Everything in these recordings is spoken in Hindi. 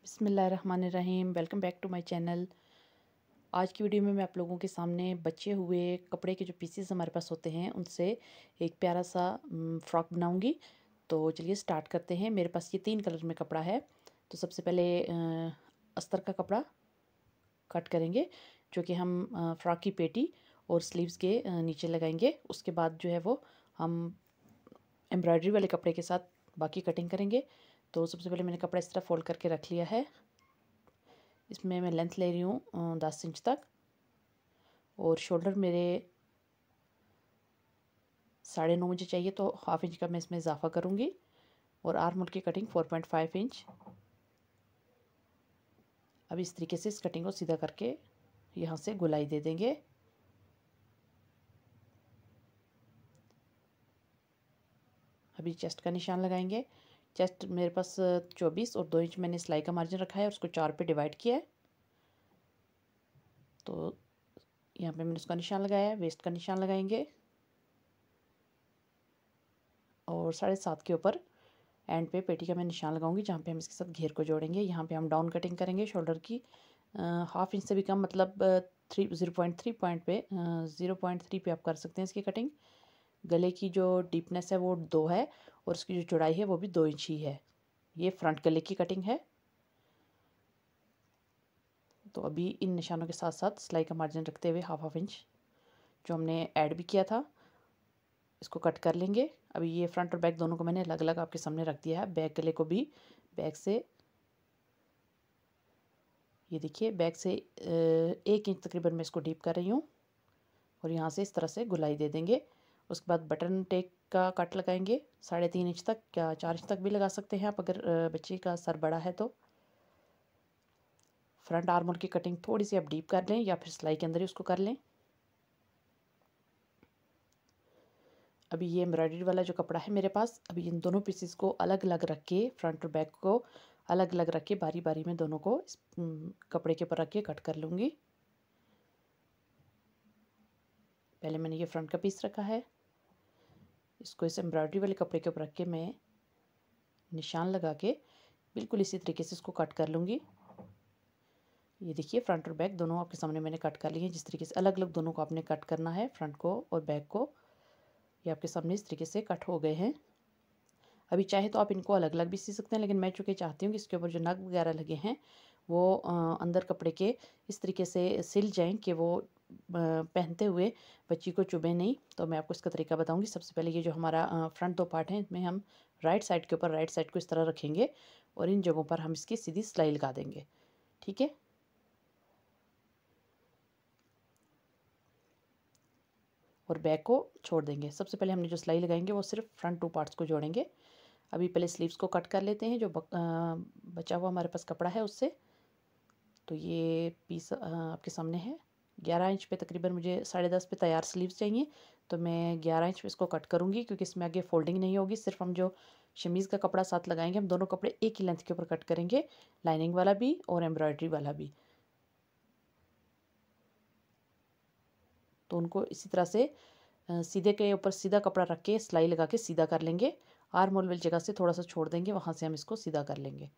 बिस्मिल्लाहिर्रहमानिर्रहीम। Welcome back to my channel. आज की वीडियो में मैं आप लोगों के सामने बचे हुए कपड़े के जो पीसेस हमारे पास होते हैं उनसे एक प्यारा सा फ़्रॉक बनाऊंगी। तो चलिए स्टार्ट करते हैं। मेरे पास ये 3 कलर में कपड़ा है। तो सबसे पहले अस्तर का कपड़ा कट करेंगे, जो कि हम फ़्रॉक की पेटी और स्लीव्स के नीचे लगाएंगे। उसके बाद जो है वो हम एम्ब्रॉयडरी वाले कपड़े के साथ बाकी कटिंग करेंगे। तो सबसे पहले मैंने कपड़ा इस तरह फोल्ड करके रख लिया है। इसमें मैं लेंथ ले रही हूँ 10 इंच तक, और शोल्डर मेरे 9.5 मुझे चाहिए, तो हाफ इंच का मैं इसमें इजाफा करूँगी। और आर्म होल की कटिंग 4.5 इंच। अब इस तरीके से इस कटिंग को सीधा करके यहाँ से गोलाई दे देंगे। अभी चेस्ट का निशान लगाएंगे। चेस्ट मेरे पास 24 और 2 इंच मैंने सिलाई का मार्जिन रखा है और उसको 4 पे डिवाइड किया है। तो यहाँ पे मैंने उसका निशान लगाया है। वेस्ट का निशान लगाएंगे और 7.5 के ऊपर एंड पे पेटी का मैं निशान लगाऊंगी, जहाँ पे हम इसके साथ घेर को जोड़ेंगे। यहाँ पे हम डाउन कटिंग करेंगे शोल्डर की हाफ इंच से भी कम, मतलब 0.3 पॉइंट पे 0.3 पे आप कर सकते हैं इसकी कटिंग। गले की जो डीपनेस है वो 2 है और उसकी जो चौड़ाई है वो भी 2 इंच ही है। ये फ्रंट गले की कटिंग है। तो अभी इन निशानों के साथ साथ सिलाई का मार्जिन रखते हुए हाफ इंच जो हमने ऐड भी किया था, इसको कट कर लेंगे। अभी ये फ्रंट और बैक दोनों को मैंने अलग अलग आपके सामने रख दिया है। बैक गले को भी बैक से, ये देखिए, बैक से 1 इंच तकरीबन मैं इसको डीप कर रही हूँ और यहाँ से इस तरह से गुलाई दे देंगे। उसके बाद बटन टेक का कट लगाएंगे 3.5 इंच तक, या 4 इंच तक भी लगा सकते हैं आप अगर बच्चे का सर बड़ा है तो। फ्रंट आर्म होल की कटिंग थोड़ी सी आप डीप कर लें या फिर सिलाई के अंदर ही उसको कर लें। अभी ये एम्ब्रॉयडरी वाला जो कपड़ा है मेरे पास, अभी इन दोनों पीसेस को अलग अलग रख के, फ्रंट और बैक को अलग अलग रख के बारी बारी में दोनों को इस कपड़े के ऊपर रख के कट कर लूँगी। पहले मैंने ये फ्रंट का पीस रखा है, इसको इस एम्ब्रॉयडरी वाले कपड़े के ऊपर रख के मैं निशान लगा के बिल्कुल इसी तरीके से इसको कट कर लूँगी। ये देखिए, फ्रंट और बैक दोनों आपके सामने मैंने कट कर लिए हैं। जिस तरीके से अलग अलग दोनों को आपने कट करना है, फ्रंट को और बैक को, ये आपके सामने इस तरीके से कट हो गए हैं। अभी चाहे तो आप इनको अलग अलग भी सी सकते हैं, लेकिन मैं चूँकि चाहती हूँ कि इसके ऊपर जो नग वगैरह लगे हैं वो अंदर कपड़े के इस तरीके से सिल जाएं कि वो पहनते हुए बच्ची को चुभे नहीं। तो मैं आपको इसका तरीका बताऊंगी। सबसे पहले ये जो हमारा फ्रंट 2 पार्ट है, इसमें हम राइट साइड के ऊपर राइट साइड को इस तरह रखेंगे और इन जगहों पर हम इसकी सीधी सिलाई लगा देंगे। ठीक है। और बैक को छोड़ देंगे। सबसे पहले हमने जो सिलाई लगाएंगे वो सिर्फ फ्रंट 2 पार्ट्स को जोड़ेंगे। अभी पहले स्लीव्स को कट कर लेते हैं, जो बचा हुआ हमारे पास कपड़ा है उससे। तो ये पीस आपके सामने है। 11 इंच पे तकरीबन मुझे 10.5 पे तैयार स्लीव्स चाहिए, तो मैं 11 इंच पे इसको कट करूँगी, क्योंकि इसमें आगे फोल्डिंग नहीं होगी। सिर्फ हम जो शमीज़ का कपड़ा साथ लगाएंगे, हम दोनों कपड़े एक ही लेंथ के ऊपर कट करेंगे, लाइनिंग वाला भी और एम्ब्रॉयडरी वाला भी। तो उनको इसी तरह से सीधे के ऊपर सीधा कपड़ा रख के सिलाई लगा के सीधा कर लेंगे। आर्म होल वाली जगह से थोड़ा सा छोड़ देंगे, वहाँ से हम इसको सीधा कर लेंगे।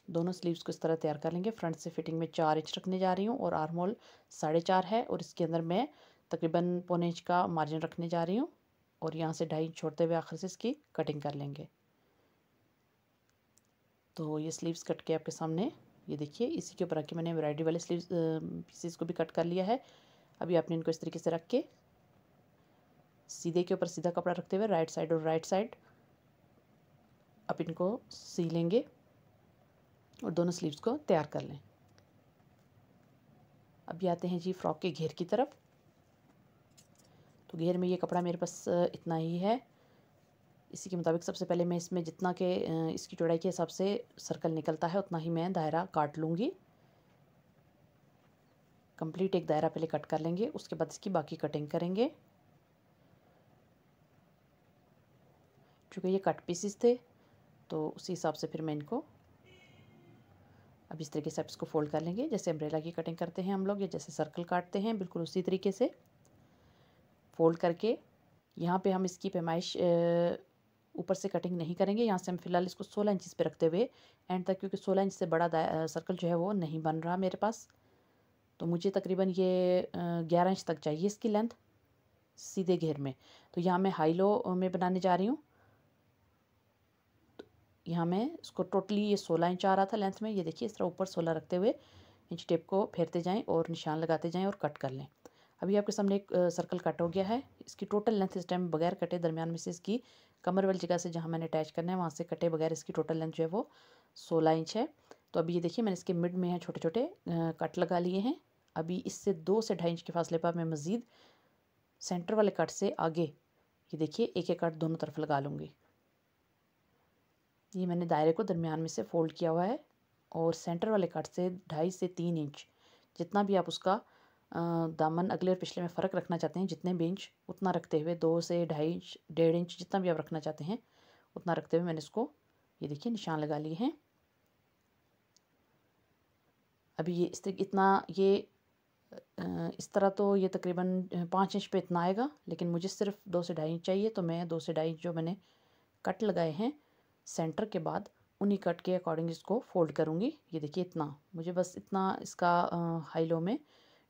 दोनों स्लीव्स को इस तरह तैयार कर लेंगे। फ्रंट से फिटिंग में 4 इंच रखने जा रही हूँ और आर्म होल 4.5 है, और इसके अंदर मैं तकरीबन 1.25 इंच का मार्जिन रखने जा रही हूँ और यहाँ से 2.5 इंच छोड़ते हुए आखिर से इसकी कटिंग कर लेंगे। तो ये स्लीव्स कट के आपके सामने, ये देखिए, इसी के ऊपर रख के मैंने एम्ब्रॉयडरी वाले स्लीव्स पीसेस को भी कट कर लिया है। अभी आपने इनको इस तरीके से रख के सीधे के ऊपर सीधा कपड़ा रखते हुए राइट साइड और राइट साइड आप इनको सी लेंगे और दोनों स्लीव्स को तैयार कर लें। अभी आते हैं जी फ्रॉक के घेर की तरफ। तो घेर में ये कपड़ा मेरे पास इतना ही है। इसी के मुताबिक सबसे पहले मैं इसमें जितना के इसकी चौड़ाई के हिसाब से सर्कल निकलता है उतना ही मैं दायरा काट लूँगी। कंप्लीट एक दायरा पहले कट कर लेंगे, उसके बाद इसकी बाकी कटिंग करेंगे। चूँकि ये कट पीसेस थे तो उसी हिसाब से फिर मैं इनको अब इस तरीके से आप इसको फोल्ड कर लेंगे, जैसे अम्ब्रेला की कटिंग करते हैं हम लोग, या जैसे सर्कल काटते हैं, बिल्कुल उसी तरीके से फोल्ड करके यहाँ पे हम इसकी पैमाइश ऊपर से कटिंग नहीं करेंगे। यहाँ से हम फिलहाल इसको 16 इंच पे रखते हुए एंड तक, क्योंकि 16 इंच से बड़ा सर्कल जो है वो नहीं बन रहा मेरे पास। तो मुझे तकरीबन ये 11 इंच तक चाहिए इसकी लेंथ सीधे घेर में। तो यहाँ मैं हाई लो में बनाने जा रही हूँ। तो यहाँ मैं इसको टोटली ये 16 इंच आ रहा था लेंथ में। ये देखिए इस तरह ऊपर 16 रखते हुए इंच टेप को फेरते जाएं और निशान लगाते जाएं और कट कर लें। अभी आपके सामने एक सर्कल कट हो गया है। इसकी टोटल लेंथ इस टाइम बगैर कटे दरमियान में से इसकी कमर वाली जगह से जहाँ मैंने अटैच करना है वहाँ से कटे बगैर इसकी टोटल लेंथ जो है वो 16 इंच है। तो अभी ये देखिए मैंने इसके मिड में यहाँ छोटे छोटे कट लगा लिए हैं। अभी इससे 2 से 2.5 इंच के फासले पर मैं मज़ीद सेंटर वाले कट से आगे ये देखिए एक एक कट दोनों तरफ लगा लूँगी। ये मैंने दायरे को दरमियान में से फोल्ड किया हुआ है और सेंटर वाले कट से 2.5 से 3 इंच जितना भी आप उसका दामन अगले और पिछले में फ़र्क रखना चाहते हैं, जितने भी इंच उतना रखते हुए 2 से 2.5 इंच 1.5 इंच जितना भी आप रखना चाहते हैं उतना रखते हुए मैंने इसको ये देखिए निशान लगा लिए हैं। अभी ये इस तरह तो ये तकरीबन 5 इंच पे इतना आएगा, लेकिन मुझे सिर्फ 2 से 2.5 इंच चाहिए। तो मैं 2 से 2.5 इंच जो मैंने कट लगाए हैं सेंटर के बाद उन्हीं कट के अकॉर्डिंग इसको फोल्ड करूँगी। ये देखिए इतना मुझे बस इतना इसका हाई लो में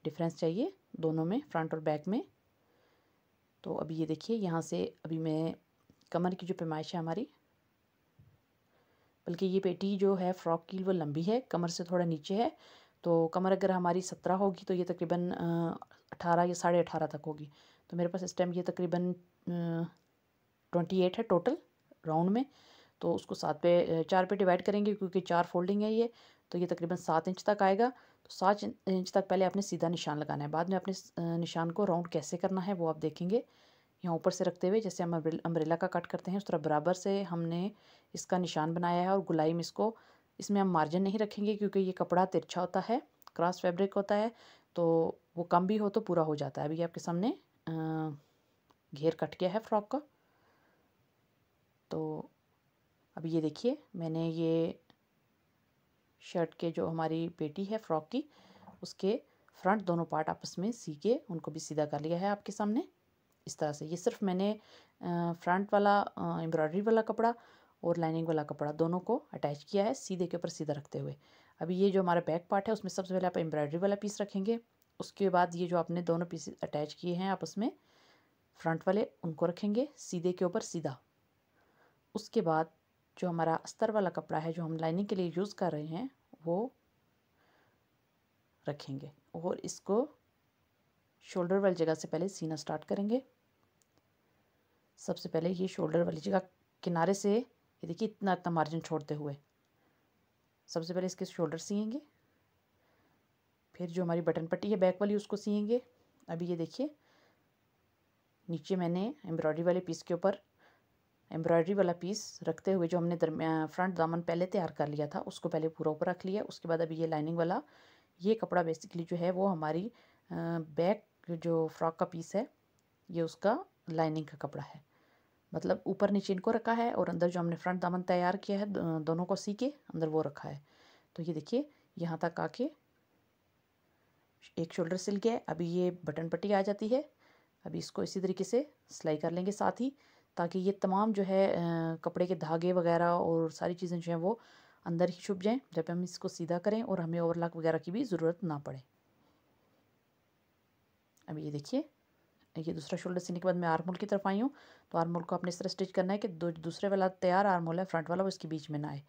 डिफरेंस चाहिए दोनों में, फ्रंट और बैक में। तो अभी ये देखिए यहाँ से अभी मैं कमर की जो पैमाइश है हमारी, बल्कि ये पेटी जो है फ्रॉक की वो लंबी है, कमर से थोड़ा नीचे है। तो कमर अगर हमारी 17 होगी तो ये तकरीबन 18 या 18.5 तक होगी। तो मेरे पास इस टाइम ये तकरीबन 28 है टोटल राउंड में। तो उसको 4 पे डिवाइड करेंगे क्योंकि 4 फोल्डिंग है ये। तो ये तकरीबन 7 इंच तक आएगा। तो 7 इंच तक पहले आपने सीधा निशान लगाना है, बाद में अपने निशान को राउंड कैसे करना है वो आप देखेंगे। यहाँ ऊपर से रखते हुए जैसे हम अम्ब्रेला का कट करते हैं उस तरह बराबर से हमने इसका निशान बनाया है और गुलाई में इसमें हम मार्जिन नहीं रखेंगे क्योंकि ये कपड़ा तिरछा होता है, क्रॉस फैब्रिक होता है, तो वो कम भी हो तो पूरा हो जाता है। अभी आपके सामने घेर कट गया है फ्रॉक का। तो अभी ये देखिए मैंने ये शर्ट के जो हमारी पेटी है फ्रॉक की उसके फ्रंट दोनों पार्ट आपस में सी के उनको भी सीधा कर लिया है आपके सामने इस तरह से। ये सिर्फ मैंने फ्रंट वाला एम्ब्रॉयडरी वाला कपड़ा और लाइनिंग वाला कपड़ा दोनों को अटैच किया है सीधे के ऊपर सीधा रखते हुए। अभी ये जो हमारा बैक पार्ट है उसमें सबसे पहले आप एम्ब्रॉयडरी वाला पीस रखेंगे। उसके बाद ये जो आपने दोनों पीस अटैच किए हैं आपस में फ्रंट वाले उनको रखेंगे सीधे के ऊपर सीधा। उसके बाद जो हमारा अस्तर वाला कपड़ा है जो हम लाइनिंग के लिए यूज़ कर रहे हैं वो रखेंगे और इसको शोल्डर वाली जगह से पहले सीना स्टार्ट करेंगे। सबसे पहले ये शोल्डर वाली जगह किनारे से ये देखिए इतना इतना मार्जिन छोड़ते हुए सबसे पहले इसके शोल्डर सिएंगे, फिर जो हमारी बटन पट्टी है बैक वाली उसको सिएंगे। अभी ये देखिए नीचे मैंने एम्ब्रॉयडरी वाले पीस के ऊपर एम्ब्रॉयडरी वाला पीस रखते हुए जो हमने फ्रंट दामन पहले तैयार कर लिया था उसको पहले पूरा ऊपर रख लिया। उसके बाद अभी ये लाइनिंग वाला ये कपड़ा बेसिकली जो है वो हमारी बैक जो फ्रॉक का पीस है ये उसका लाइनिंग का कपड़ा है, मतलब ऊपर नीचे इनको रखा है और अंदर जो हमने फ्रंट दामन तैयार किया है दोनों को सी के अंदर वो रखा है। तो ये देखिए यहाँ तक आके एक शोल्डर सिल गया है। अभी ये बटन पट्टी आ जाती है। अभी इसको इसी तरीके से सिलाई कर लेंगे साथ ही, ताकि ये तमाम जो है कपड़े के धागे वगैरह और सारी चीज़ें जो हैं वो अंदर ही छुप जाएं जब हम इसको सीधा करें और हमें ओवरलॉक वगैरह की भी ज़रूरत ना पड़े। अभी ये देखिए ये दूसरा शोल्डर सीने के बाद मैं आर्म होल की तरफ आई हूँ। तो आर्म होल को आपने इस तरह स्टिच करना है कि दूसरे वाला तैयार आर्म होल है फ्रंट वाला वो इसके बीच में ना आए।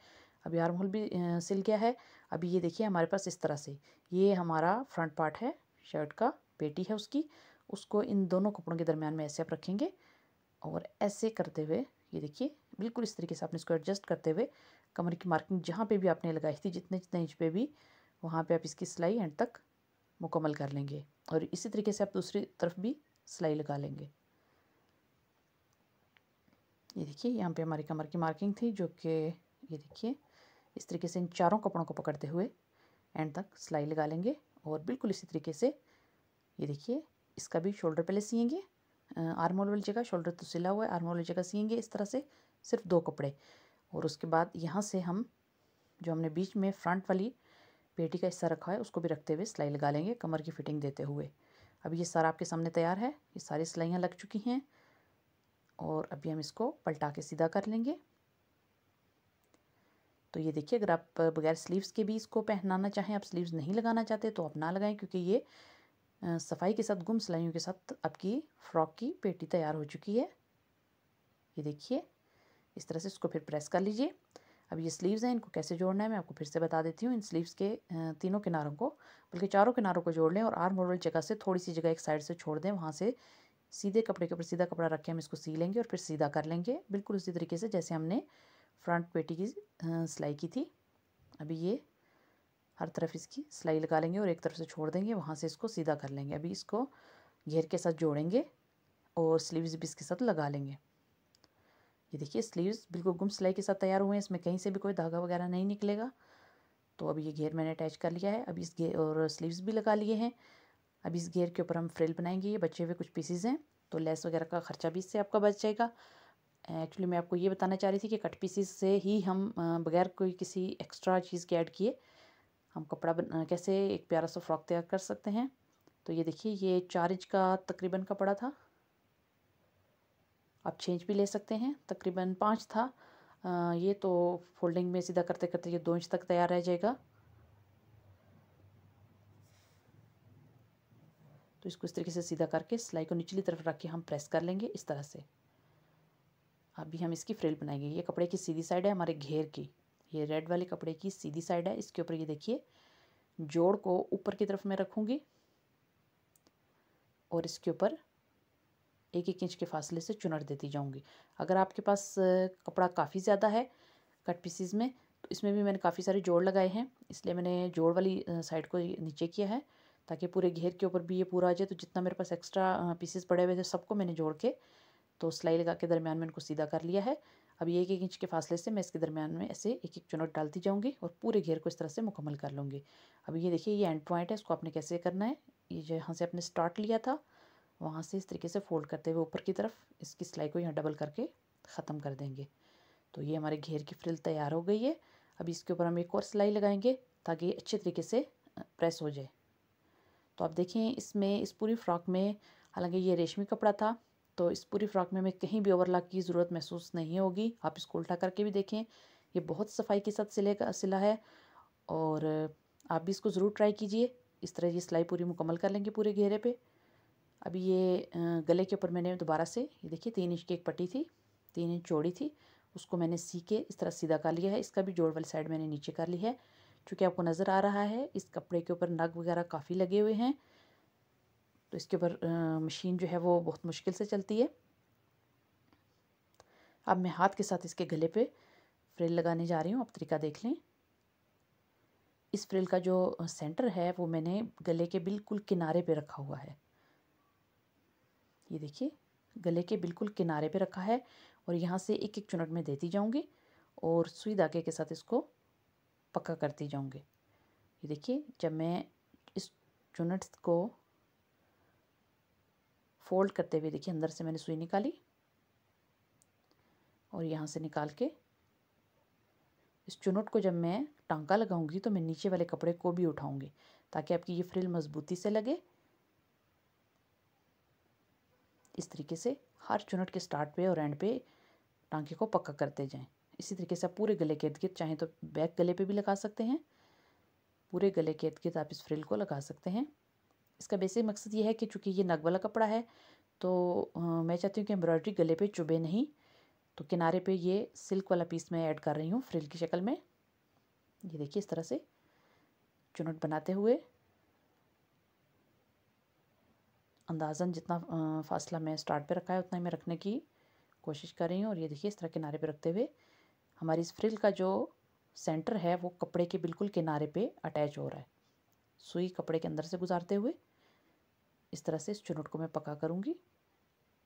अभी आर्म होल भी सिल गया है। अभी ये देखिए हमारे पास इस तरह से ये हमारा फ्रंट पार्ट है, शर्ट का पेटी है उसको इन दोनों कपड़ों के दरमियान में ऐसे आप रखेंगे और ऐसे करते हुए ये देखिए बिल्कुल इस तरीके से आपने इसको एडजस्ट करते हुए कमर की मार्किंग जहाँ पे भी आपने लगाई थी जितने जितने इंच पे भी वहाँ पे आप इसकी सिलाई एंड तक मुकम्मल कर लेंगे और इसी तरीके से आप दूसरी तरफ भी सिलाई लगा लेंगे। ये देखिए यहाँ पे हमारी कमर की मार्किंग थी जो कि ये देखिए इस तरीके से इन चारों कपड़ों को पकड़ते हुए एंड तक सिलाई लगा लेंगे और बिल्कुल इसी तरीके से ये देखिए इसका भी शोल्डर पहले सिएंगे। आर्म होल वाली जगह शोल्डर तो सिला हुआ है, आर्म होल वाली जगह सिएंगे इस तरह से सिर्फ 2 कपड़े और उसके बाद यहाँ से हम जो हमने बीच में फ्रंट वाली पेटी का हिस्सा रखा है उसको भी रखते हुए सिलाई लगा लेंगे कमर की फिटिंग देते हुए। अभी ये सारा आपके सामने तैयार है, ये सारी सिलाइयाँ लग चुकी हैं। और अभी हम इसको पलटा के सीधा कर लेंगे। तो ये देखिए, अगर आप बगैर स्लीव्स के भी इसको पहनाना चाहें, आप स्लीव्स नहीं लगाना चाहते तो आप ना लगाएं, क्योंकि ये सफाई के साथ गुम सिलाइयों के साथ आपकी फ़्रॉक की पेटी तैयार हो चुकी है। ये देखिए, इस तरह से इसको फिर प्रेस कर लीजिए। अब ये स्लीव्स हैं, इनको कैसे जोड़ना है मैं आपको फिर से बता देती हूँ। इन स्लीव्स के तीनों किनारों को, बल्कि चारों किनारों को जोड़ लें और आर्म होल जगह से थोड़ी सी जगह एक साइड से छोड़ दें। वहाँ से सीधे कपड़े के ऊपर सीधा कपड़ा रख के हम इसको सी लेंगे और फिर सीधा कर लेंगे, बिल्कुल उसी तरीके से जैसे हमने फ्रंट पेटी की सिलाई की थी। अभी ये हर तरफ इसकी सिलाई लगा लेंगे और एक तरफ से छोड़ देंगे, वहाँ से इसको सीधा कर लेंगे। अभी इसको घेर के साथ जोड़ेंगे और स्लीव्स भी इसके साथ लगा लेंगे। ये देखिए, स्लीव्स बिल्कुल गुम सिलाई के साथ तैयार हुए हैं, इसमें कहीं से भी कोई धागा वगैरह नहीं निकलेगा। तो अभी ये घेर मैंने अटैच कर लिया है। अभी इस घेर और स्लीव्स भी लगा लिए हैं। अब इस घेर के ऊपर हम फ्रिल बनाएंगे। ये बचे हुए कुछ पीसीज हैं, तो लेस वगैरह का खर्चा भी इससे आपका बच जाएगा। एक्चुअली मैं आपको ये बताना चाह रही थी कि कट पीसीज से ही हम बगैर कोई किसी एक्स्ट्रा चीज़ के ऐड किए हम कपड़ा कैसे एक प्यारा सा फ्रॉक तैयार कर सकते हैं। तो ये देखिए, ये 4 इंच का तकरीबन कपड़ा था, आप 6 इंच भी ले सकते हैं, तकरीबन 5 था। ये तो फोल्डिंग में सीधा करते करते ये 2 इंच तक तैयार रह जाएगा। तो इसको इस तरीके से सीधा करके सिलाई को निचली तरफ रख के हम प्रेस कर लेंगे इस तरह से। अभी हम इसकी फ्रिल बनाएंगे। ये कपड़े की सीधी साइड है हमारे घेर की, ये रेड वाले कपड़े की सीधी साइड है। इसके ऊपर ये देखिए, जोड़ को ऊपर की तरफ मैं रखूँगी और इसके ऊपर 1-1 इंच के फासले से चुनट देती जाऊंगी। अगर आपके पास कपड़ा काफ़ी ज़्यादा है कट पीसीज में, तो इसमें भी मैंने काफ़ी सारे जोड़ लगाए हैं, इसलिए मैंने जोड़ वाली साइड को नीचे किया है ताकि पूरे घेर के ऊपर भी ये पूरा आ जाए। तो जितना मेरे पास एक्स्ट्रा पीसेस पड़े हुए थे सबको मैंने जोड़ के तो सिलाई लगा के दरमियान में इनको सीधा कर लिया है। अब ये 1-1 इंच के फासले से मैं इसके दरमियान में ऐसे 1-1 चुनट डालती जाऊँगी और पूरे घेर को इस तरह से मुकम्मल कर लूँगी। अब ये देखिए, ये एंड पॉइंट है, इसको आपने कैसे करना है, ये जहाँ से आपने स्टार्ट लिया था वहाँ से इस तरीके से फोल्ड करते हुए ऊपर की तरफ इसकी सिलाई को यहाँ डबल करके ख़त्म कर देंगे। तो ये हमारे घेर की फ्रिल तैयार हो गई है। अब इसके ऊपर हम एक और सिलाई लगाएंगे ताकि ये अच्छे तरीके से प्रेस हो जाए। तो आप देखें, इसमें इस पूरी फ़्रॉक में, हालांकि ये रेशमी कपड़ा था, तो इस पूरी फ़्रॉक में हमें कहीं भी ओवरलॉक की ज़रूरत महसूस नहीं होगी। आप इसको उल्टा करके भी देखें, ये बहुत सफाई के साथ सिला है और आप भी इसको ज़रूर ट्राई कीजिए। इस तरह ये सिलाई पूरी मुकम्मल कर लेंगे पूरे घेरे पे। अभी ये गले के ऊपर मैंने दोबारा से ये देखिए 3 इंच की एक पट्टी थी, 3 इंच चौड़ी थी, उसको मैंने सी के इस तरह सीधा कर लिया है। इसका भी जोड़ वाली साइड मैंने नीचे कर ली है। चूँकि आपको नज़र आ रहा है इस कपड़े के ऊपर नग वगैरह काफ़ी लगे हुए हैं, तो इसके ऊपर मशीन जो है वो बहुत मुश्किल से चलती है। अब मैं हाथ के साथ इसके गले पे फ्रिल लगाने जा रही हूँ। आप तरीका देख लें। इस फ्रिल का जो सेंटर है वो मैंने गले के बिल्कुल किनारे पे रखा हुआ है। ये देखिए, गले के बिल्कुल किनारे पे रखा है और यहाँ से 1-1 चुनट में देती जाऊँगी और सुई धागे के साथ इसको पक्का करती जाऊँगी। ये देखिए, जब मैं इस चुनट को फोल्ड करते हुए देखिए अंदर से मैंने सुई निकाली और यहाँ से निकाल के इस चुनट को जब मैं टांका लगाऊंगी तो मैं नीचे वाले कपड़े को भी उठाऊंगी ताकि आपकी ये फ्रिल मजबूती से लगे। इस तरीके से हर चुनट के स्टार्ट पे और एंड पे टांके को पक्का करते जाएं। इसी तरीके से आप पूरे गले के इर्द गिर्द, चाहें तो बैक गले पे भी लगा सकते हैं, पूरे गले के इर्द गिर्द आप इस फ्रिल को लगा सकते हैं। इसका बेसिक मकसद ये है कि चूँकि ये नग वाला कपड़ा है तो मैं चाहती हूँ कि एम्ब्रॉयडरी गले पे चुभे नहीं, तो किनारे पे ये सिल्क वाला पीस मैं ऐड कर रही हूँ फ्रिल की शक्ल में। ये देखिए, इस तरह से चुनट बनाते हुए अंदाज़न जितना फासला मैं स्टार्ट पे रखा है उतना ही मैं रखने की कोशिश कर रही हूँ। और ये देखिए, इस तरह किनारे पे रखते हुए हमारी इस फ्रिल का जो सेंटर है वो कपड़े के बिल्कुल किनारे पे अटैच हो रहा है। सुई कपड़े के अंदर से गुजारते हुए इस तरह से इस चुनट को मैं पक्का करूँगी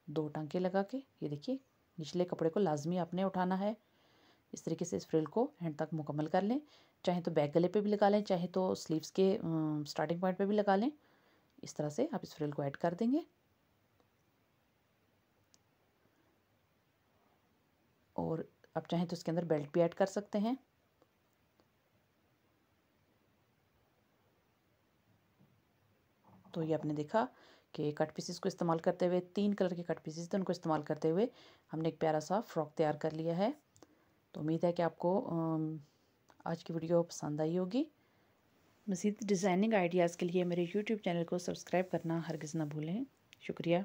2 टांके लगा के। ये देखिए, निचले कपड़े को लाजमी आपने उठाना है। इस तरीके से इस फ्रिल को एंड तक मुकम्मल कर लें। चाहे तो बैक गले पे भी लगा लें, चाहे तो स्लीव्स के स्टार्टिंग पॉइंट पे भी लगा लें। इस तरह से आप इस फ्रिल को ऐड कर देंगे और आप चाहें तो इसके अंदर बेल्ट भी ऐड कर सकते हैं। तो ये आपने देखा के कट पीसेस को इस्तेमाल करते हुए, 3 कलर के कट पीसेस थे उनको इस्तेमाल करते हुए हमने एक प्यारा सा फ्रॉक तैयार कर लिया है। तो उम्मीद है कि आपको आज की वीडियो पसंद आई होगी। मज़ीद डिज़ाइनिंग आइडियाज़ के लिए मेरे यूट्यूब चैनल को सब्सक्राइब करना हरगिज़ ना भूलें। शुक्रिया।